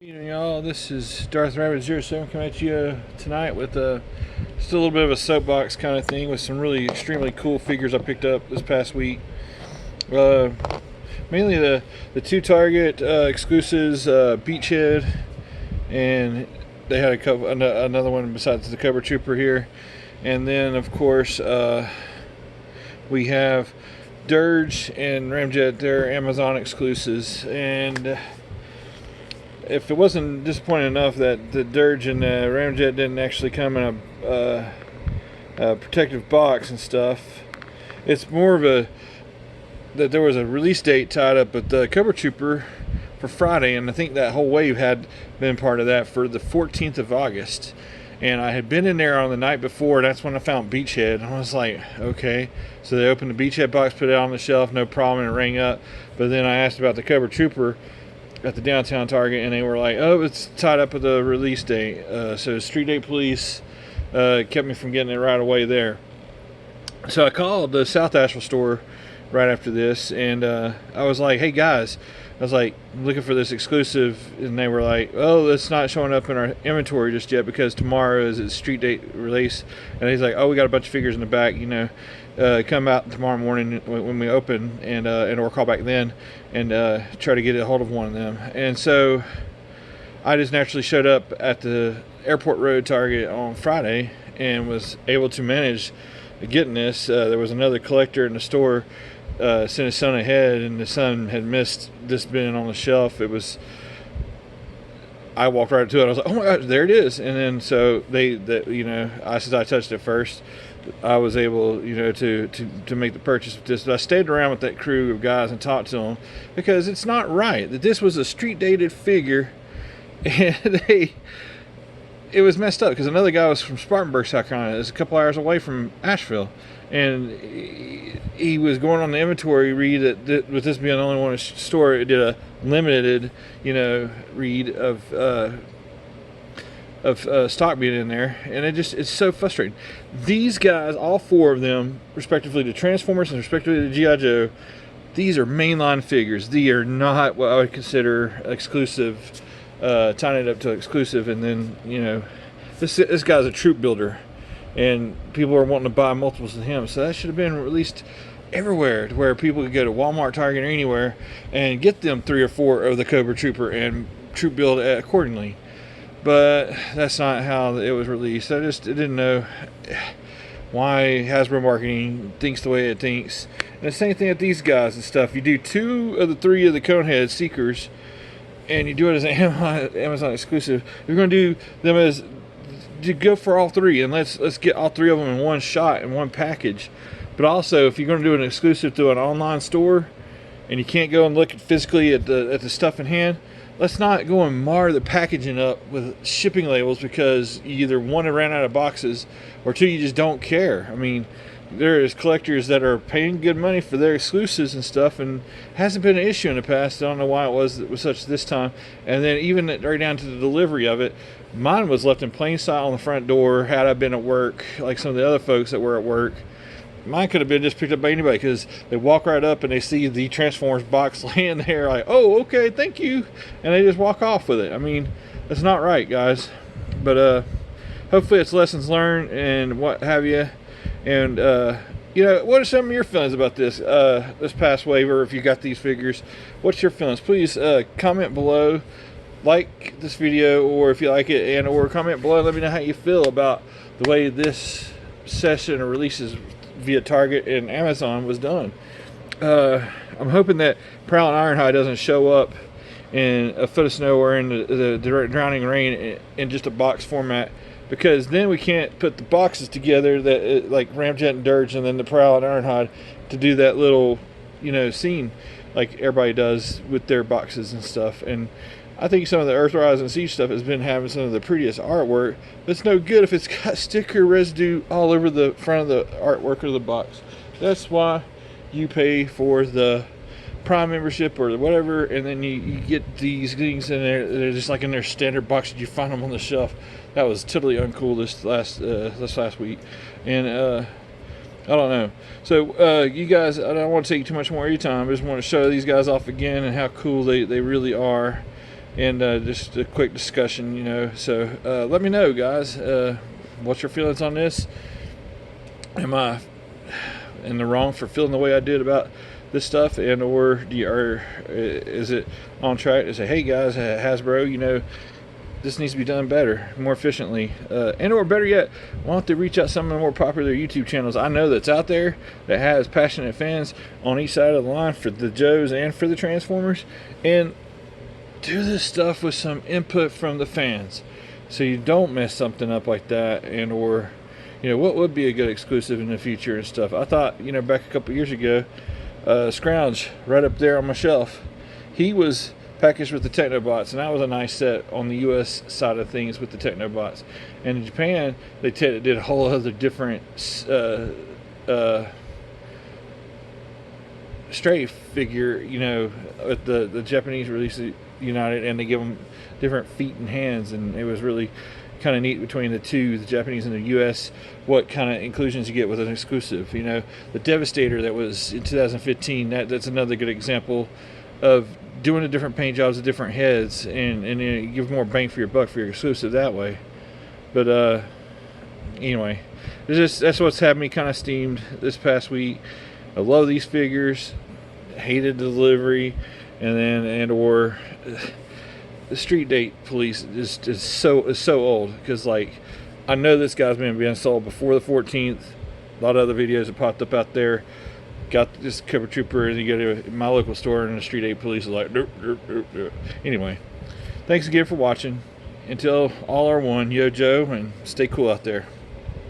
Y'all, this is Darth Rabbit 07 coming at you tonight with just a little bit of a soapbox kind of thing with some really extremely cool figures I picked up this past week. Mainly the two Target exclusives, Beachhead, and they had another one besides the Cobra Trooper here, and then of course we have Dirge and Ramjet. They're Amazon exclusives, and if it wasn't disappointing enough that the Dirge and Ramjet didn't actually come in a protective box and stuff, it's more of that there was a release date tied up with the Cobra Trooper for Friday, and I think that whole wave had been part of that for the 14th of August. And I had been in there on the night before, and that's when I found Beachhead. And I was like, okay. So they opened the Beachhead box, put it on the shelf, no problem, and it rang up. But then I asked about the Cobra Trooper at the downtown Target, and they were like, oh, it's tied up with the release date. So Street Date Police kept me from getting it right away there. So I called the South Asheville store right after this, and I was like, hey guys, I was like, I'm looking for this exclusive, and they were like, oh, it's not showing up in our inventory just yet because tomorrow is its street date release. And he's like, oh, we got a bunch of figures in the back, come out tomorrow morning when we open, and or call back then and try to get a hold of one of them. And so I just naturally showed up at the Airport Road Target on Friday and was able to manage getting this. There was another collector in the store sent his son ahead, and the son had missed this being on the shelf. I walked right to it. I was like, oh my gosh, there it is. And then so since I touched it first, I was able, to make the purchase of this. But I stayed around with that crew of guys and talked to them because it's not right that this was a street dated figure, and it was messed up because another guy was from Spartanburg, South Carolina. It's a couple hours away from Asheville, and he was going on the inventory read that with this being the only one in the store, it did a limited, read of stock being in there, and it's so frustrating. These guys, all four of them, respectively the Transformers and respectively the G.I. Joe, these are mainline figures. They are not what I would consider exclusive. Tying it up to exclusive, and then this guy's a troop builder, and people are wanting to buy multiples of him. So that should have been released everywhere, to where people could go to Walmart, Target, or anywhere and get them 3 or 4 of the Cobra Trooper and troop build accordingly. But that's not how it was released. I didn't know why Hasbro marketing thinks the way it thinks. And the same thing with these guys and stuff. You do 2 of the 3 of the Conehead Seekers, and you do it as an Amazon exclusive. You're going to do them as to go for all 3, and let's get all 3 of them in one shot in one package. But also, if you're going to do an exclusive through an online store, and you can't go and look physically at the stuff in hand, let's not go and mar the packaging up with shipping labels because you either 1, it ran out of boxes, or 2, you just don't care. I mean, there is collectors that are paying good money for their exclusives and stuff, and hasn't been an issue in the past. I don't know why it was such this time. And then even right down to the delivery of it, mine was left in plain sight on the front door. Had I been at work, like some of the other folks that were at work, mine could have been just picked up by anybody, because they walk right up and they see the Transformers box laying there, like, oh, okay, thank you, and they just walk off with it. I mean, that's not right, guys. But hopefully it's lessons learned and what have you. And what are some of your feelings about this past wave, or if you got these figures, what's your feelings? Please comment below, like this video, or if you like it, or comment below, let me know how you feel about the way this session of releases via Target and Amazon was done. I'm hoping that Prowl and Ironhide doesn't show up in a foot of snow or in the drowning rain in just a box format, because then we can't put the boxes together that like Ramjet and Dirge, and then the Prowl and Ironhide to do that little scene like everybody does with their boxes and stuff. And I think some of the Earthrise and Siege stuff has been having some of the prettiest artwork, but it's no good if it's got sticker residue all over the front of the artwork of the box. That's why you pay for the Prime membership or whatever, and then you get these things in there. They're just like in their standard box. You find them on the shelf. That was totally uncool this last week, and I don't know. So you guys, I don't want to take too much more of your time. I just want to show these guys off again and how cool they really are. and just a quick discussion, you know. So let me know, guys, what's your feelings on this? Am I in the wrong for feeling the way I did about this stuff, and or is it on track to say, hey guys, Hasbro, you know, this needs to be done better, more efficiently, and or better yet, why don't they reach out some of the more popular YouTube channels I know that's out there that has passionate fans on each side of the line for the Joes and for the Transformers, and do this stuff with some input from the fans, so you don't mess something up like that, and or, you know, what would be a good exclusive in the future and stuff. I thought, you know, back a couple years ago, Scrounge, right up there on my shelf, he was packaged with the Technobots, and that was a nice set on the US side of things with the Technobots. And in Japan, they did a whole other different stray figure, you know, with the Japanese release of United, and they give them different feet and hands, and it was really kind of neat between the two, the Japanese and the US, what kind of inclusions you get with an exclusive. You know, the Devastator that was in 2015, that's another good example of doing the different paint jobs with different heads, and you know, you give more bang for your buck for your exclusive that way. But anyway, that's what's had me kind of steamed this past week. I love these figures, hated the delivery, and or the Street Date Police is so old, because like, I know this guy's been being sold before the 14th. A lot of other videos have popped up out there. Got this Cover Trooper, and you go to my local store, and the Street Date Police is like, derp, derp, derp, derp. Anyway, thanks again for watching. Until all are one, yo Joe, and stay cool out there.